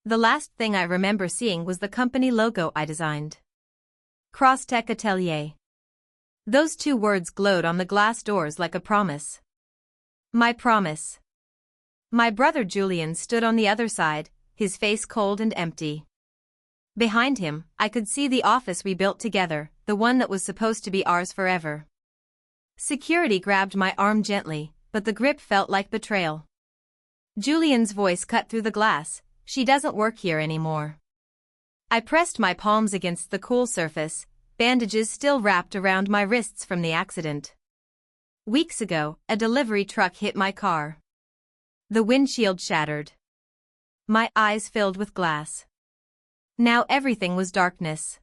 The last thing I remember seeing was the company logo I designed. Crosstech Atelier. Those two words glowed on the glass doors like a promise. My promise. My brother Julian stood on the other side, his face cold and empty. Behind him, I could see the office we built together, the one that was supposed to be ours forever. Security grabbed my arm gently, but the grip felt like betrayal. Julian's voice cut through the glass, "She doesn't work here anymore." I pressed my palms against the cool surface, bandages still wrapped around my wrists from the accident. Weeks ago, a delivery truck hit my car. The windshield shattered. My eyes filled with glass. Now everything was darkness.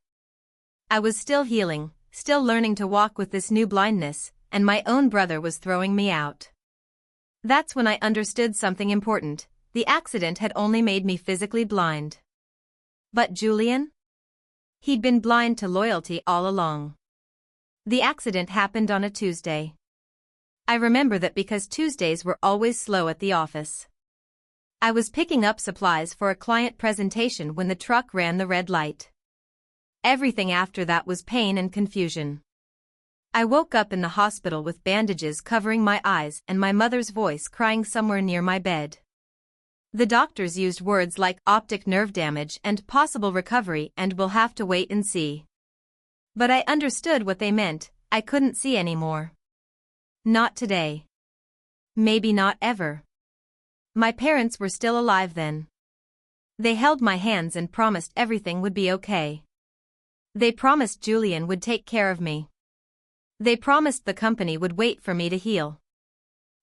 I was still healing, still learning to walk with this new blindness, and my own brother was throwing me out. That's when I understood something important. The accident had only made me physically blind. But Julian? He'd been blind to loyalty all along. The accident happened on a Tuesday. I remember that because Tuesdays were always slow at the office. I was picking up supplies for a client presentation when the truck ran the red light. Everything after that was pain and confusion. I woke up in the hospital with bandages covering my eyes and my mother's voice crying somewhere near my bed. The doctors used words like optic nerve damage and possible recovery and "we'll have to wait and see." But I understood what they meant. I couldn't see anymore. Not today. Maybe not ever. My parents were still alive then. They held my hands and promised everything would be okay. They promised Julian would take care of me. They promised the company would wait for me to heal.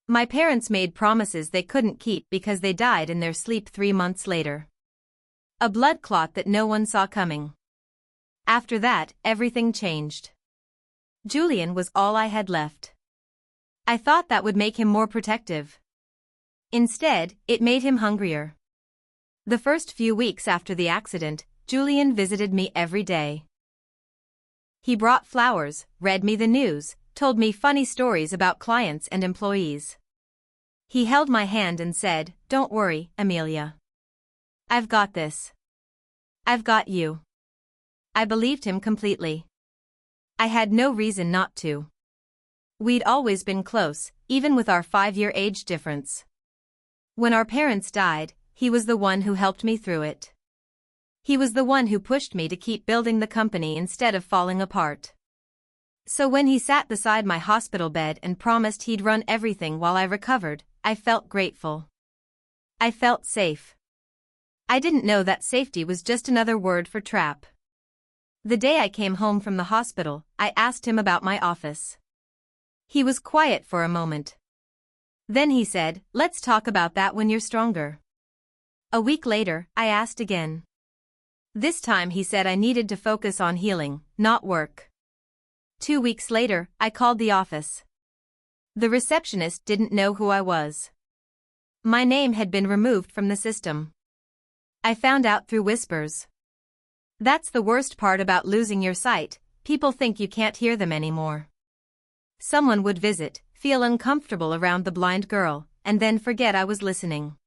My parents made promises they couldn't keep because they died in their sleep 3 months later. A blood clot that no one saw coming. After that, everything changed. Julian was all I had left. I thought that would make him more protective. Instead, it made him hungrier. The first few weeks after the accident, Julian visited me every day. He brought flowers, read me the news, told me funny stories about clients and employees. He held my hand and said, "Don't worry, Amelia. I've got this. I've got you." I believed him completely. I had no reason not to. We'd always been close, even with our 5-year age difference. When our parents died, he was the one who helped me through it. He was the one who pushed me to keep building the company instead of falling apart. So when he sat beside my hospital bed and promised he'd run everything while I recovered, I felt grateful. I felt safe. I didn't know that safety was just another word for trap. The day I came home from the hospital, I asked him about my office. He was quiet for a moment. Then he said, "Let's talk about that when you're stronger." A week later, I asked again. This time he said I needed to focus on healing, not work. 2 weeks later, I called the office. The receptionist didn't know who I was. My name had been removed from the system. I found out through whispers. That's the worst part about losing your sight, people think you can't hear them anymore. Someone would visit, feel uncomfortable around the blind girl, and then forget I was listening.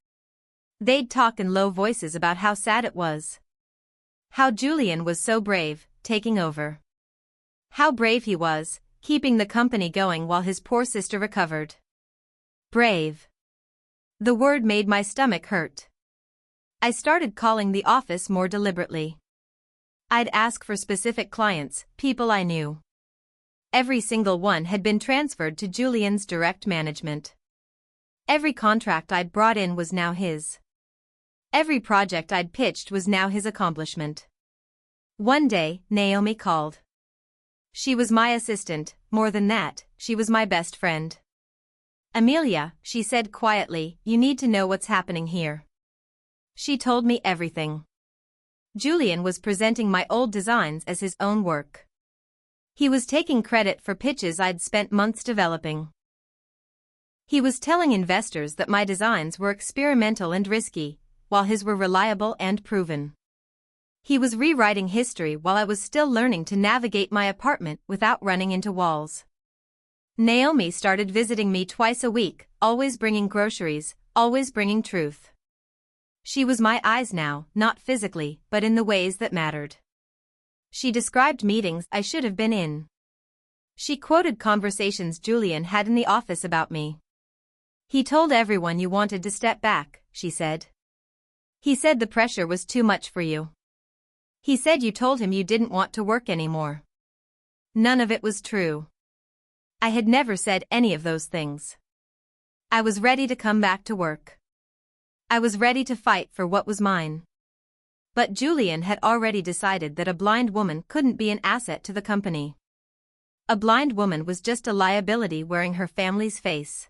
They'd talk in low voices about how sad it was. How Julian was so brave, taking over. How brave he was, keeping the company going while his poor sister recovered. Brave. The word made my stomach hurt. I started calling the office more deliberately. I'd ask for specific clients, people I knew. Every single one had been transferred to Julian's direct management. Every contract I'd brought in was now his. Every project I'd pitched was now his accomplishment. One day, Naomi called. She was my assistant, more than that, she was my best friend. "Amelia," she said quietly, "you need to know what's happening here." She told me everything. Julian was presenting my old designs as his own work. He was taking credit for pitches I'd spent months developing. He was telling investors that my designs were experimental and risky, while his were reliable and proven. He was rewriting history while I was still learning to navigate my apartment without running into walls. Naomi started visiting me twice a week, always bringing groceries, always bringing truth. She was my eyes now, not physically, but in the ways that mattered. She described meetings I should have been in. She quoted conversations Julian had in the office about me. He told everyone you wanted to step back, she said. He said the pressure was too much for you. He said you told him you didn't want to work anymore. None of it was true. I had never said any of those things. I was ready to come back to work. I was ready to fight for what was mine. But Julian had already decided that a blind woman couldn't be an asset to the company. A blind woman was just a liability wearing her family's face.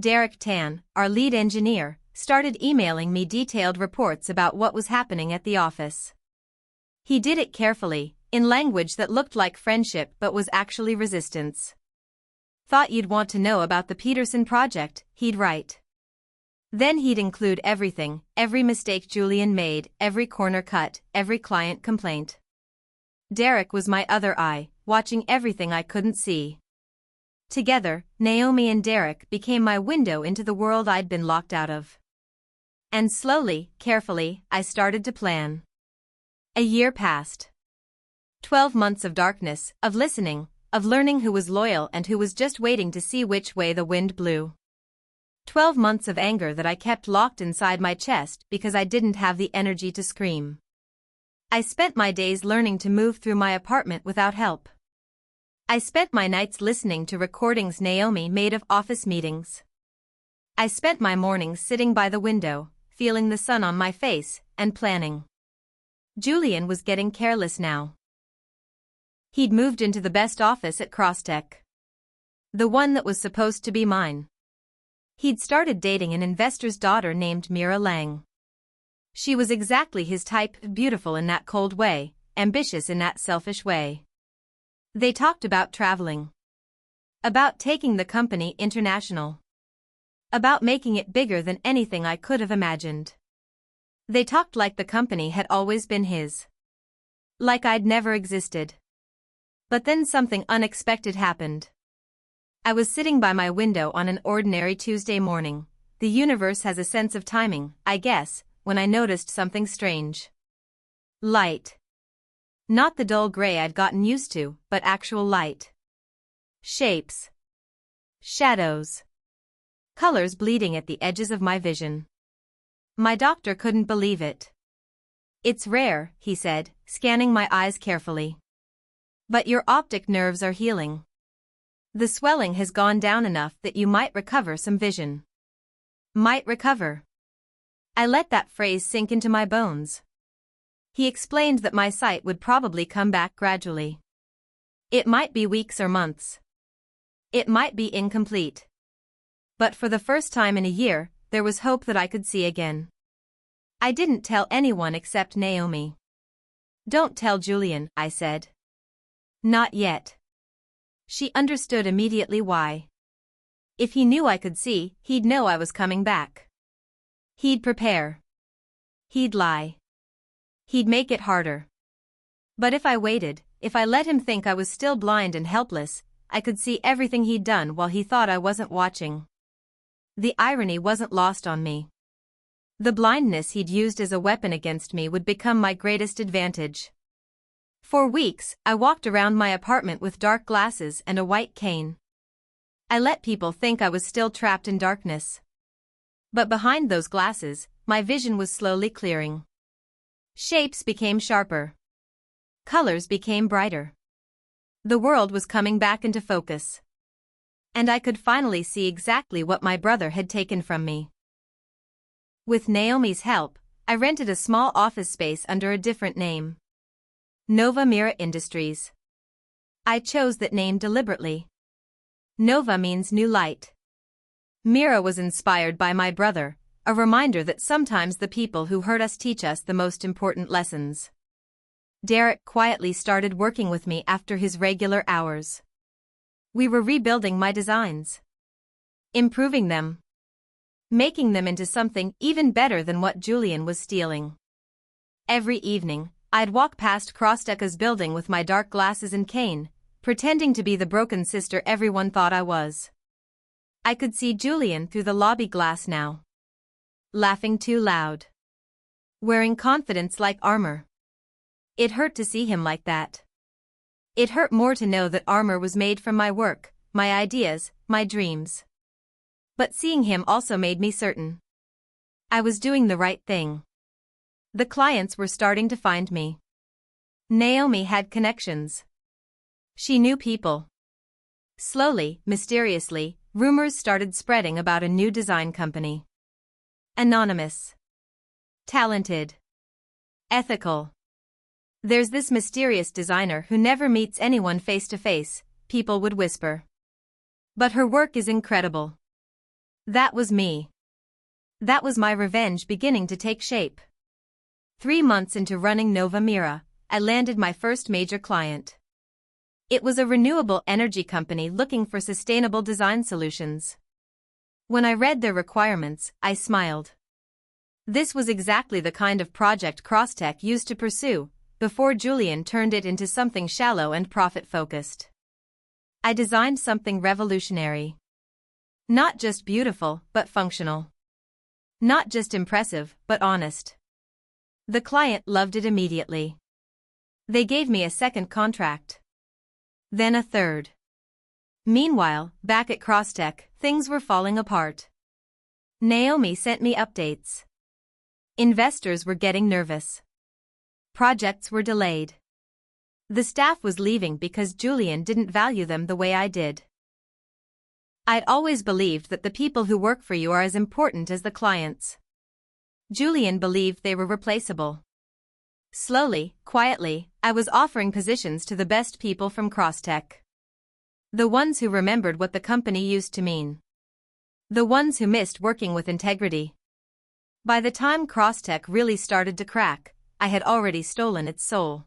Derek Tan, our lead engineer, started emailing me detailed reports about what was happening at the office. He did it carefully, in language that looked like friendship but was actually resistance. Thought you'd want to know about the Peterson project, he'd write. Then he'd include everything, every mistake Julian made, every corner cut, every client complaint. Derek was my other eye, watching everything I couldn't see. Together, Naomi and Derek became my window into the world I'd been locked out of. And slowly, carefully, I started to plan. A year passed. 12 months of darkness, of listening, of learning who was loyal and who was just waiting to see which way the wind blew. 12 months of anger that I kept locked inside my chest because I didn't have the energy to scream. I spent my days learning to move through my apartment without help. I spent my nights listening to recordings Naomi made of office meetings. I spent my mornings sitting by the window, feeling the sun on my face, and planning. Julian was getting careless now. He'd moved into the best office at Crosstech. The one that was supposed to be mine. He'd started dating an investor's daughter named Mira Lang. She was exactly his type, beautiful in that cold way, ambitious in that selfish way. They talked about traveling. About taking the company international. About making it bigger than anything I could have imagined. They talked like the company had always been his. Like I'd never existed. But then something unexpected happened. I was sitting by my window on an ordinary Tuesday morning. The universe has a sense of timing, I guess, when I noticed something strange. Light. Not the dull gray I'd gotten used to, but actual light. Shapes. Shadows. Colors bleeding at the edges of my vision. My doctor couldn't believe it. It's rare, he said, scanning my eyes carefully. But your optic nerves are healing. The swelling has gone down enough that you might recover some vision. Might recover. I let that phrase sink into my bones. He explained that my sight would probably come back gradually. It might be weeks or months. It might be incomplete. But for the first time in a year, there was hope that I could see again. I didn't tell anyone except Naomi. Don't tell Julian, I said. Not yet. She understood immediately why. If he knew I could see, he'd know I was coming back. He'd prepare. He'd lie. He'd make it harder. But if I waited, if I let him think I was still blind and helpless, I could see everything he'd done while he thought I wasn't watching. The irony wasn't lost on me. The blindness he'd used as a weapon against me would become my greatest advantage. For weeks, I walked around my apartment with dark glasses and a white cane. I let people think I was still trapped in darkness. But behind those glasses, my vision was slowly clearing. Shapes became sharper. Colors became brighter. The world was coming back into focus. And I could finally see exactly what my brother had taken from me. With Naomi's help, I rented a small office space under a different name. Nova Mira Industries. I chose that name deliberately. Nova means new light. Mira was inspired by my brother, a reminder that sometimes the people who hurt us teach us the most important lessons. Derek quietly started working with me after his regular hours. We were rebuilding my designs. Improving them. Making them into something even better than what Julian was stealing. Every evening, I'd walk past Crosstech's building with my dark glasses and cane, pretending to be the broken sister everyone thought I was. I could see Julian through the lobby glass now. Laughing too loud. wearing confidence like armor. It hurt to see him like that. It hurt more to know that armor was made from my work, my ideas, my dreams. But seeing him also made me certain I was doing the right thing. The clients were starting to find me. Naomi had connections. She knew people. Slowly, mysteriously, rumors started spreading about a new design company. Anonymous. Talented. Ethical. There's this mysterious designer who never meets anyone face to face, people would whisper. But her work is incredible. That was me. That was my revenge beginning to take shape. 3 months into running Nova Mira, I landed my first major client. It was a renewable energy company looking for sustainable design solutions. When I read their requirements, I smiled. This was exactly the kind of project Crosstech used to pursue, before Julian turned it into something shallow and profit-focused. I designed something revolutionary. Not just beautiful, but functional. Not just impressive, but honest. The client loved it immediately. They gave me a second contract. Then a third. Meanwhile, back at Crosstech, things were falling apart. Naomi sent me updates. Investors were getting nervous. Projects were delayed. The staff was leaving because Julian didn't value them the way I did. I'd always believed that the people who work for you are as important as the clients. Julian believed they were replaceable. Slowly, quietly, I was offering positions to the best people from Crosstech. The ones who remembered what the company used to mean. The ones who missed working with integrity. By the time Crosstech really started to crack, I had already stolen its soul.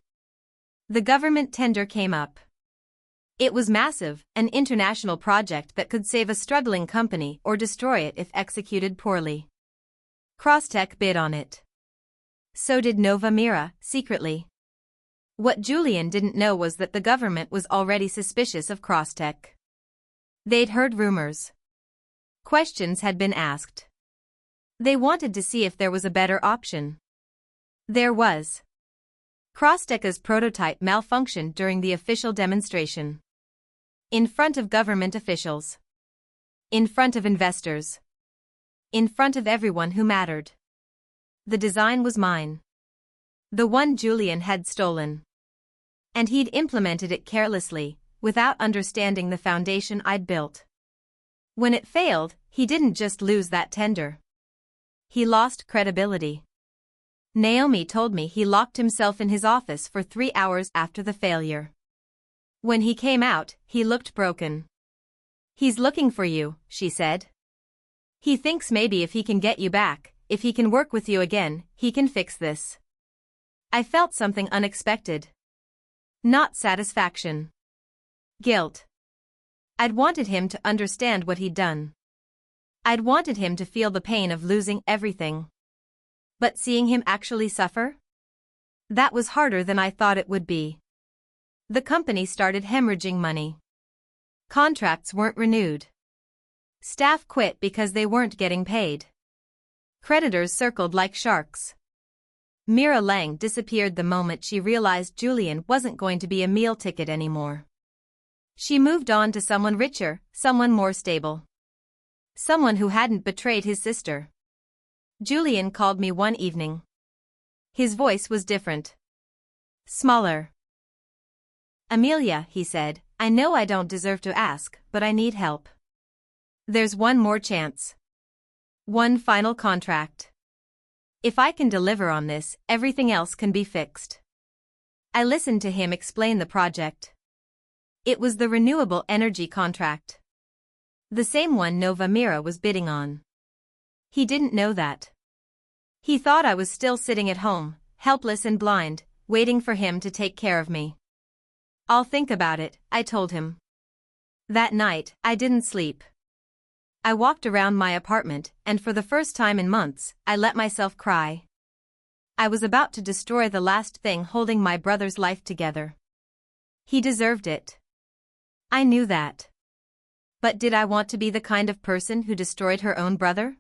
The government tender came up. It was massive, an international project that could save a struggling company or destroy it if executed poorly. Crosstech bid on it. So did Nova Mira, secretly. What Julian didn't know was that the government was already suspicious of Crosstech. They'd heard rumors. Questions had been asked. They wanted to see if there was a better option. There was. Crosstech's prototype malfunctioned during the official demonstration. In front of government officials. In front of investors. In front of everyone who mattered. The design was mine. The one Julian had stolen. And he'd implemented it carelessly, without understanding the foundation I'd built. When it failed, he didn't just lose that tender. He lost credibility. Naomi told me he locked himself in his office for 3 hours after the failure. When he came out, he looked broken. He's looking for you, she said. He thinks maybe if he can get you back, if he can work with you again, he can fix this. I felt something unexpected. Not satisfaction. Guilt. I'd wanted him to understand what he'd done. I'd wanted him to feel the pain of losing everything. But seeing him actually suffer? That was harder than I thought it would be. The company started hemorrhaging money. Contracts weren't renewed. Staff quit because they weren't getting paid. Creditors circled like sharks. Mira Lang disappeared the moment she realized Julian wasn't going to be a meal ticket anymore. She moved on to someone richer, someone more stable. Someone who hadn't betrayed his sister. Julian called me one evening. His voice was different. Smaller. Amelia, he said, I know I don't deserve to ask, but I need help. There's one more chance. One final contract. If I can deliver on this, everything else can be fixed. I listened to him explain the project. It was the renewable energy contract. The same one Nova Mira was bidding on. He didn't know that. He thought I was still sitting at home, helpless and blind, waiting for him to take care of me. I'll think about it, I told him. That night, I didn't sleep. I walked around my apartment, and for the first time in months, I let myself cry. I was about to destroy the last thing holding my brother's life together. He deserved it. I knew that. But did I want to be the kind of person who destroyed her own brother?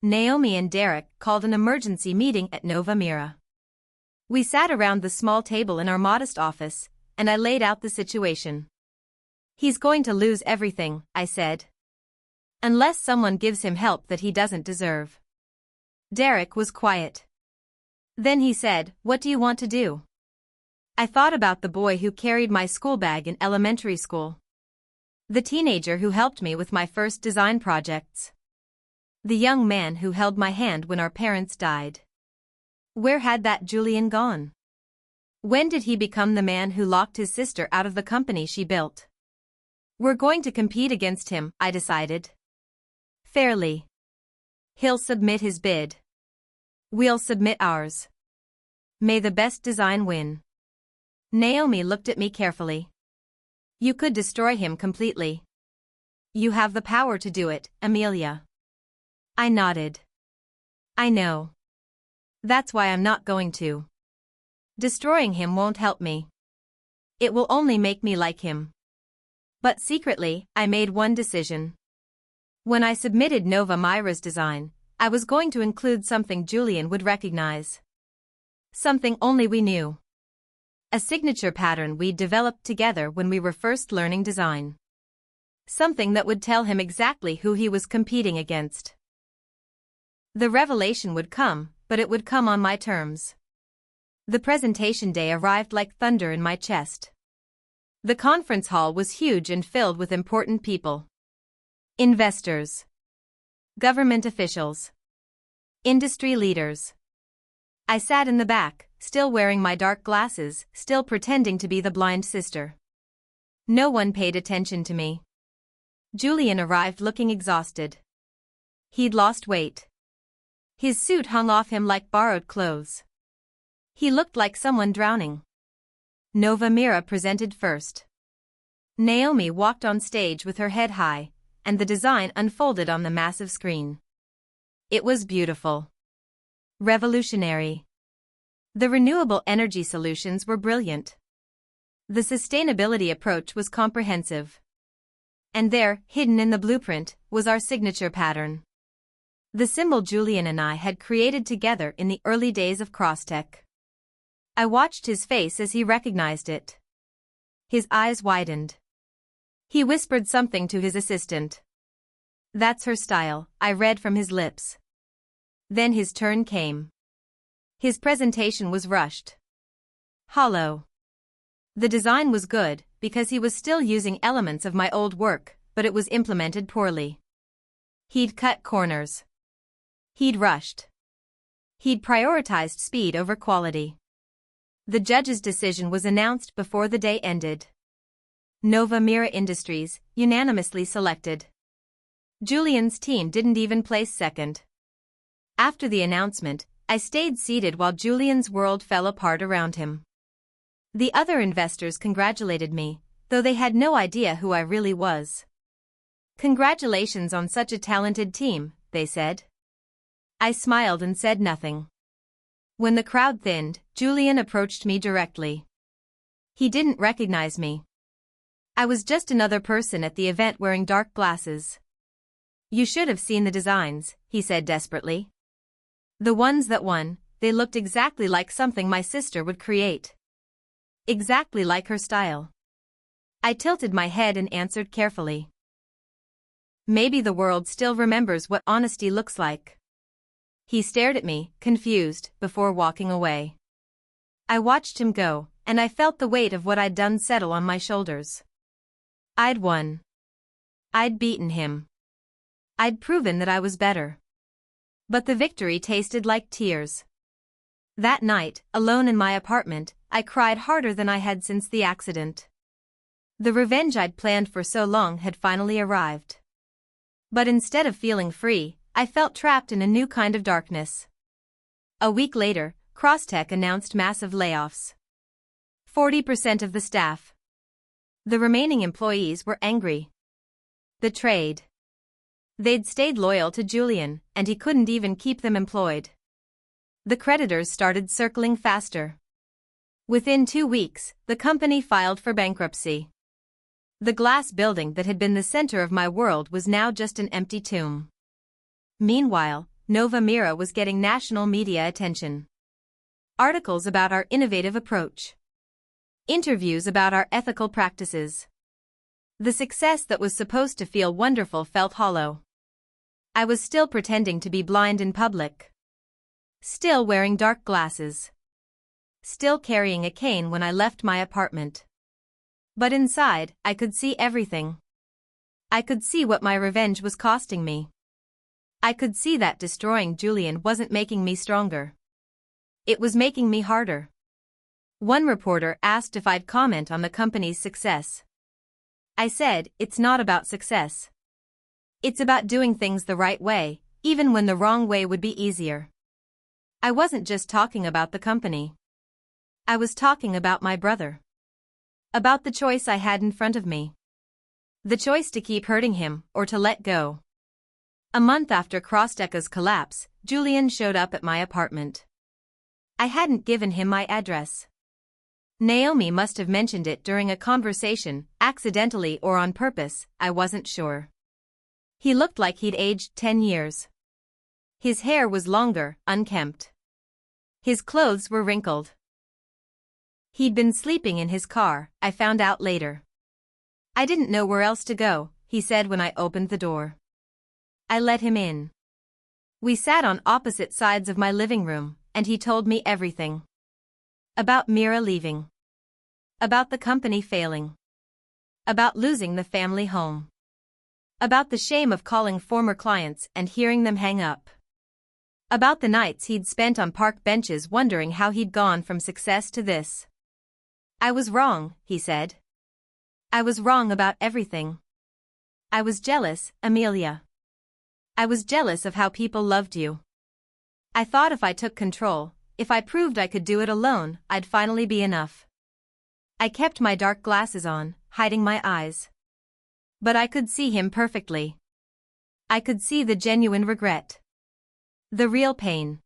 Naomi and Derek called an emergency meeting at Nova Mira. We sat around the small table in our modest office, and I laid out the situation. He's going to lose everything, I said. Unless someone gives him help that he doesn't deserve. Derek was quiet. Then he said, "What do you want to do?" I thought about the boy who carried my school bag in elementary school. The teenager who helped me with my first design projects. The young man who held my hand when our parents died. Where had that Julian gone? When did he become the man who locked his sister out of the company she built? We're going to compete against him, I decided. Fairly. He'll submit his bid. We'll submit ours. May the best design win. Naomi looked at me carefully. You could destroy him completely. You have the power to do it, Amelia. I nodded. I know. That's why I'm not going to. Destroying him won't help me. It will only make me like him. But secretly, I made one decision. When I submitted Nova Mira's design, I was going to include something Julian would recognize. Something only we knew. A signature pattern we'd developed together when we were first learning design. Something that would tell him exactly who he was competing against. The revelation would come, but it would come on my terms. The presentation day arrived like thunder in my chest. The conference hall was huge and filled with important people. Investors. Government officials. Industry leaders. I sat in the back, still wearing my dark glasses, still pretending to be the blind sister. No one paid attention to me. Julian arrived looking exhausted. He'd lost weight. His suit hung off him like borrowed clothes. He looked like someone drowning. Nova Mira presented first. Naomi walked on stage with her head high, and the design unfolded on the massive screen. It was beautiful. Revolutionary. The renewable energy solutions were brilliant. The sustainability approach was comprehensive. And there, hidden in the blueprint, was our signature pattern. The symbol Julian and I had created together in the early days of Crosstech. I watched his face as he recognized it. His eyes widened. He whispered something to his assistant. "That's her style," I read from his lips. Then his turn came. His presentation was rushed. Hollow. The design was good, because he was still using elements of my old work, but it was implemented poorly. He'd cut corners. He'd rushed. He'd prioritized speed over quality. The judge's decision was announced before the day ended. Nova Mira Industries, unanimously selected. Julian's team didn't even place second. After the announcement, I stayed seated while Julian's world fell apart around him. The other investors congratulated me, though they had no idea who I really was. "Congratulations on such a talented team," they said. I smiled and said nothing. When the crowd thinned, Julian approached me directly. He didn't recognize me. I was just another person at the event wearing dark glasses. "You should have seen the designs," he said desperately. "The ones that won, they looked exactly like something my sister would create. Exactly like her style." I tilted my head and answered carefully. "Maybe the world still remembers what honesty looks like." He stared at me, confused, before walking away. I watched him go, and I felt the weight of what I'd done settle on my shoulders. I'd won. I'd beaten him. I'd proven that I was better. But the victory tasted like tears. That night, alone in my apartment, I cried harder than I had since the accident. The revenge I'd planned for so long had finally arrived. But instead of feeling free, I felt trapped in a new kind of darkness. A week later, Crosstech announced massive layoffs. 40% of the staff. The remaining employees were angry. Betrayed. They'd stayed loyal to Julian, and he couldn't even keep them employed. The creditors started circling faster. Within 2 weeks, the company filed for bankruptcy. The glass building that had been the center of my world was now just an empty tomb. Meanwhile, Nova Mira was getting national media attention. Articles about our innovative approach. Interviews about our ethical practices. The success that was supposed to feel wonderful felt hollow. I was still pretending to be blind in public. Still wearing dark glasses. Still carrying a cane when I left my apartment. But inside, I could see everything. I could see what my revenge was costing me. I could see that destroying Julian wasn't making me stronger. It was making me harder. One reporter asked if I'd comment on the company's success. I said, it's not about success. It's about doing things the right way, even when the wrong way would be easier. I wasn't just talking about the company. I was talking about my brother. About the choice I had in front of me. The choice to keep hurting him, or to let go. A month after Crossdeca's collapse, Julian showed up at my apartment. I hadn't given him my address. Naomi must have mentioned it during a conversation, accidentally or on purpose, I wasn't sure. He looked like he'd aged 10 years. His hair was longer, unkempt. His clothes were wrinkled. He'd been sleeping in his car, I found out later. I didn't know where else to go, he said when I opened the door. I let him in. We sat on opposite sides of my living room, and he told me everything. About Mira leaving. About the company failing. About losing the family home. About the shame of calling former clients and hearing them hang up. About the nights he'd spent on park benches wondering how he'd gone from success to this. I was wrong, he said. I was wrong about everything. I was jealous, Amelia. I was jealous of how people loved you. I thought if I took control, if I proved I could do it alone, I'd finally be enough. I kept my dark glasses on, hiding my eyes. But I could see him perfectly. I could see the genuine regret. The real pain.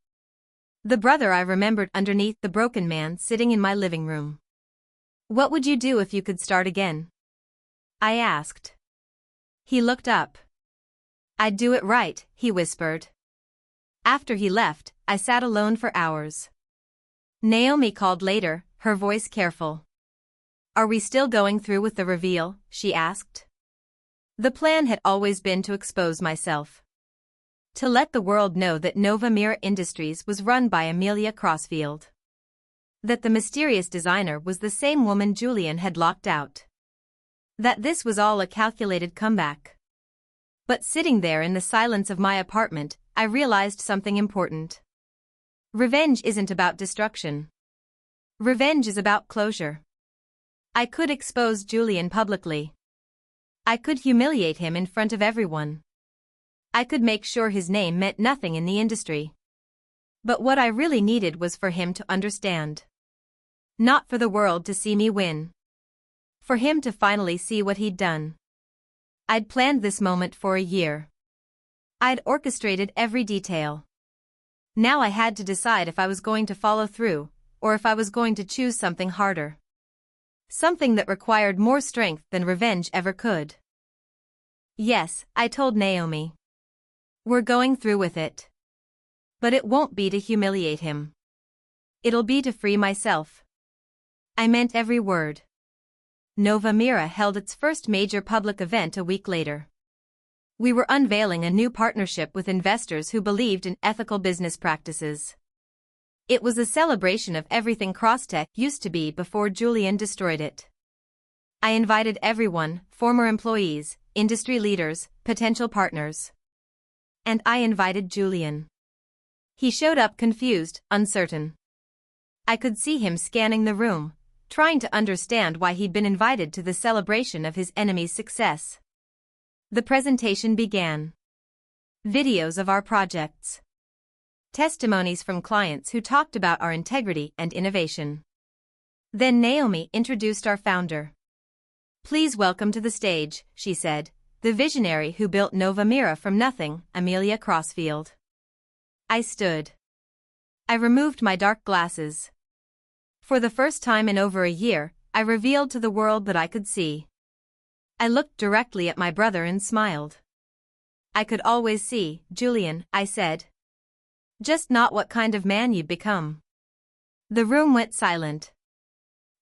The brother I remembered underneath the broken man sitting in my living room. What would you do if you could start again? I asked. He looked up. I'd do it right, he whispered. After he left, I sat alone for hours. Naomi called later, her voice careful. Are we still going through with the reveal? She asked. The plan had always been to expose myself. To let the world know that Nova Mira Industries was run by Amelia Crossfield. That the mysterious designer was the same woman Julian had locked out. That this was all a calculated comeback. But sitting there in the silence of my apartment, I realized something important. Revenge isn't about destruction. Revenge is about closure. I could expose Julian publicly. I could humiliate him in front of everyone. I could make sure his name meant nothing in the industry. But what I really needed was for him to understand. Not for the world to see me win. For him to finally see what he'd done. I'd planned this moment for a year. I'd orchestrated every detail. Now I had to decide if I was going to follow through, or if I was going to choose something harder. Something that required more strength than revenge ever could. Yes, I told Naomi. We're going through with it. But it won't be to humiliate him. It'll be to free myself. I meant every word. Nova Mira held its first major public event a week later. We were unveiling a new partnership with investors who believed in ethical business practices. It was a celebration of everything Crosstech used to be before Julian destroyed it. I invited everyone, former employees, industry leaders, potential partners. And I invited Julian. He showed up confused, uncertain. I could see him scanning the room, trying to understand why he'd been invited to the celebration of his enemy's success. The presentation began. Videos of our projects. Testimonies from clients who talked about our integrity and innovation. Then Naomi introduced our founder. Please welcome to the stage, she said, the visionary who built Nova Mira from nothing, Amelia Crossfield. I stood. I removed my dark glasses. For the first time in over a year, I revealed to the world that I could see. I looked directly at my brother and smiled. I could always see, Julian, I said. Just not what kind of man you'd become. The room went silent.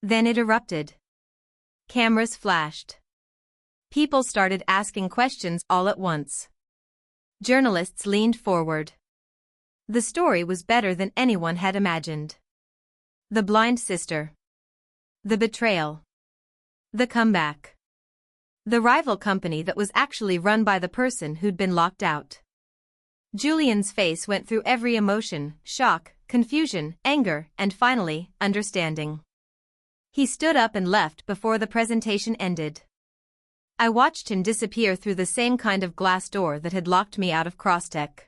Then it erupted. Cameras flashed. People started asking questions all at once. Journalists leaned forward. The story was better than anyone had imagined. The blind sister. The betrayal. The comeback. The rival company that was actually run by the person who'd been locked out. Julian's face went through every emotion: shock, confusion, anger, and finally, understanding. He stood up and left before the presentation ended. I watched him disappear through the same kind of glass door that had locked me out of Crosstech.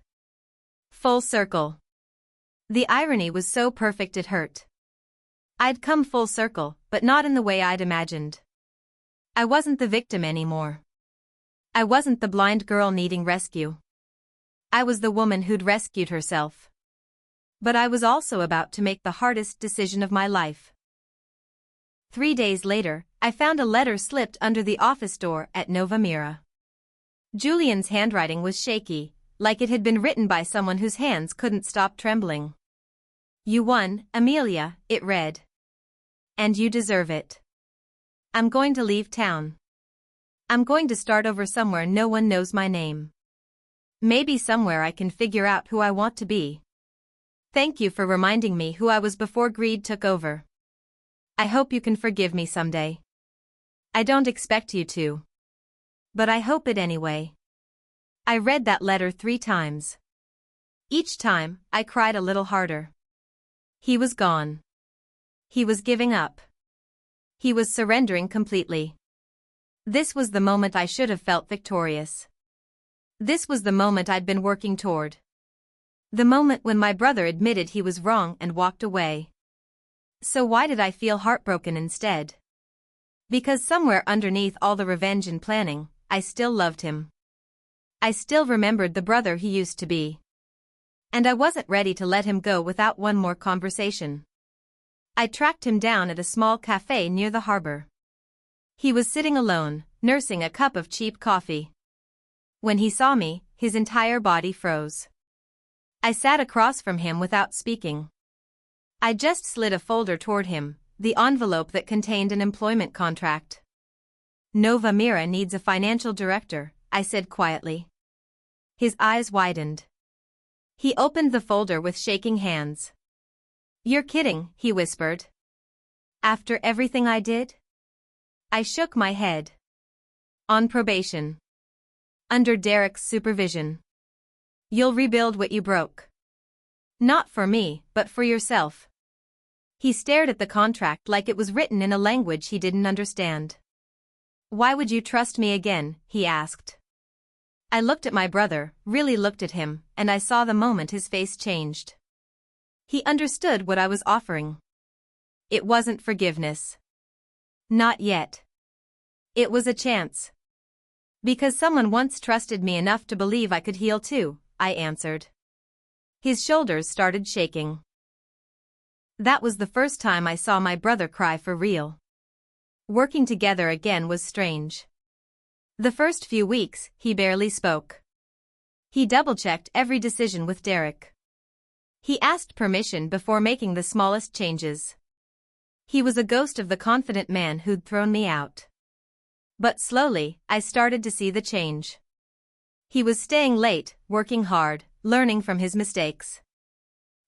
Full circle. The irony was so perfect it hurt. I'd come full circle, but not in the way I'd imagined. I wasn't the victim anymore. I wasn't the blind girl needing rescue. I was the woman who'd rescued herself. But I was also about to make the hardest decision of my life. 3 days later, I found a letter slipped under the office door at Nova Mira. Julian's handwriting was shaky, like it had been written by someone whose hands couldn't stop trembling. "You won, Amelia," it read. "And you deserve it. I'm going to leave town. I'm going to start over somewhere no one knows my name. Maybe somewhere I can figure out who I want to be. Thank you for reminding me who I was before greed took over. I hope you can forgive me someday. I don't expect you to. But I hope it anyway." I read that letter 3 times. Each time, I cried a little harder. He was gone. He was giving up. He was surrendering completely. This was the moment I should have felt victorious. This was the moment I'd been working toward. The moment when my brother admitted he was wrong and walked away. So why did I feel heartbroken instead? Because somewhere underneath all the revenge and planning, I still loved him. I still remembered the brother he used to be. And I wasn't ready to let him go without one more conversation. I tracked him down at a small cafe near the harbor. He was sitting alone, nursing a cup of cheap coffee. When he saw me, his entire body froze. I sat across from him without speaking. I just slid a folder toward him, the envelope that contained an employment contract. "Nova Mira needs a financial director," I said quietly. His eyes widened. He opened the folder with shaking hands. "You're kidding," he whispered. "After everything I did?" I shook my head. "On probation. Under Derek's supervision. You'll rebuild what you broke. Not for me, but for yourself." He stared at the contract like it was written in a language he didn't understand. "Why would you trust me again?" he asked. I looked at my brother, really looked at him, and I saw the moment his face changed. He understood what I was offering. It wasn't forgiveness. Not yet. It was a chance. "Because someone once trusted me enough to believe I could heal too," I answered. His shoulders started shaking. That was the first time I saw my brother cry for real. Working together again was strange. The first few weeks, he barely spoke. He double-checked every decision with Derek. He asked permission before making the smallest changes. He was a ghost of the confident man who'd thrown me out. But slowly, I started to see the change. He was staying late, working hard, learning from his mistakes.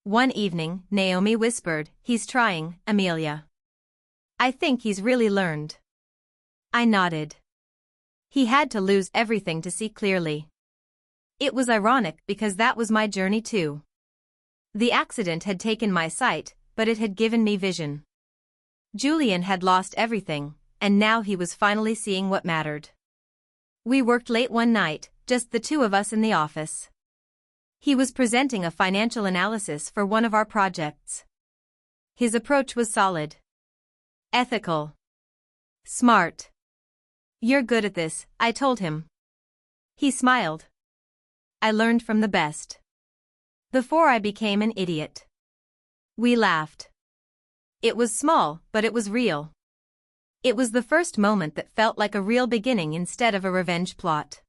One evening, Naomi whispered, "He's trying, Amelia. I think he's really learned." I nodded. He had to lose everything to see clearly. It was ironic because that was my journey too. The accident had taken my sight, but it had given me vision. Julian had lost everything, and now he was finally seeing what mattered. We worked late one night, just the two of us in the office. He was presenting a financial analysis for one of our projects. His approach was solid. Ethical. Smart. "You're good at this," I told him. He smiled. "I learned from the best. Before I became an idiot." We laughed. It was small, but it was real. It was the first moment that felt like a real beginning instead of a revenge plot.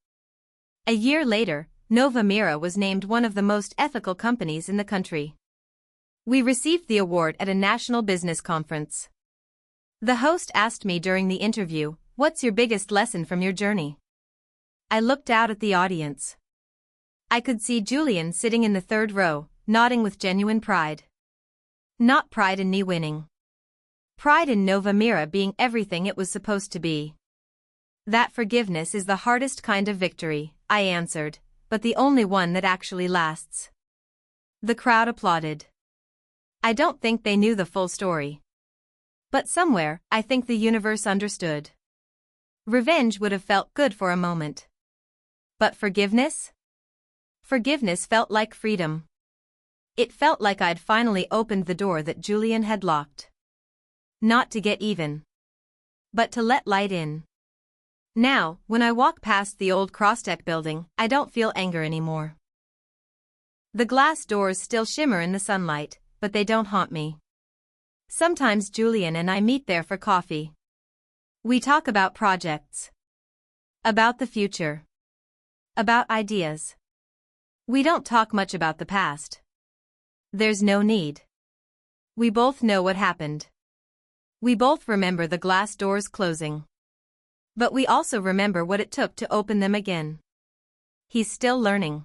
A year later, Nova Mira was named one of the most ethical companies in the country. We received the award at a national business conference. The host asked me during the interview, "What's your biggest lesson from your journey?" I looked out at the audience. I could see Julian sitting in the third row, nodding with genuine pride. Not pride in me winning. Pride in Nova Mira being everything it was supposed to be. That forgiveness is the hardest kind of victory, I answered, but the only one that actually lasts. The crowd applauded. I don't think they knew the full story. But somewhere, I think the universe understood. Revenge would have felt good for a moment. But forgiveness? Forgiveness felt like freedom. It felt like I'd finally opened the door that Julian had locked. Not to get even, but to let light in. Now, when I walk past the old Crosstech building, I don't feel anger anymore. The glass doors still shimmer in the sunlight, but they don't haunt me. Sometimes Julian and I meet there for coffee. We talk about projects. About the future. About ideas. We don't talk much about the past. There's no need. We both know what happened. We both remember the glass doors closing. But we also remember what it took to open them again. He's still learning.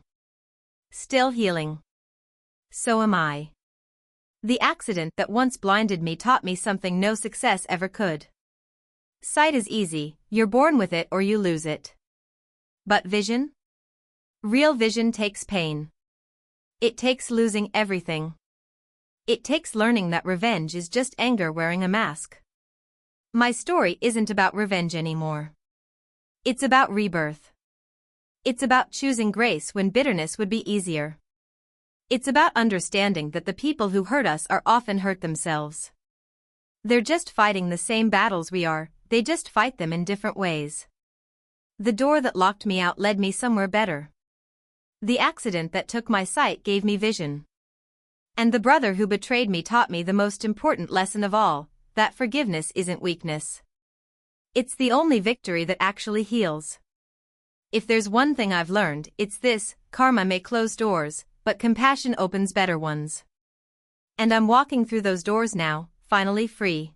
Still healing. So am I. The accident that once blinded me taught me something no success ever could. Sight is easy, you're born with it or you lose it. But vision? Real vision takes pain. It takes losing everything. It takes learning that revenge is just anger wearing a mask. My story isn't about revenge anymore. It's about rebirth. It's about choosing grace when bitterness would be easier. It's about understanding that the people who hurt us are often hurt themselves. They're just fighting the same battles we are, they just fight them in different ways. The door that locked me out led me somewhere better. The accident that took my sight gave me vision. And the brother who betrayed me taught me the most important lesson of all, that forgiveness isn't weakness. It's the only victory that actually heals. If there's one thing I've learned, it's this: karma may close doors, but compassion opens better ones. And I'm walking through those doors now, finally free.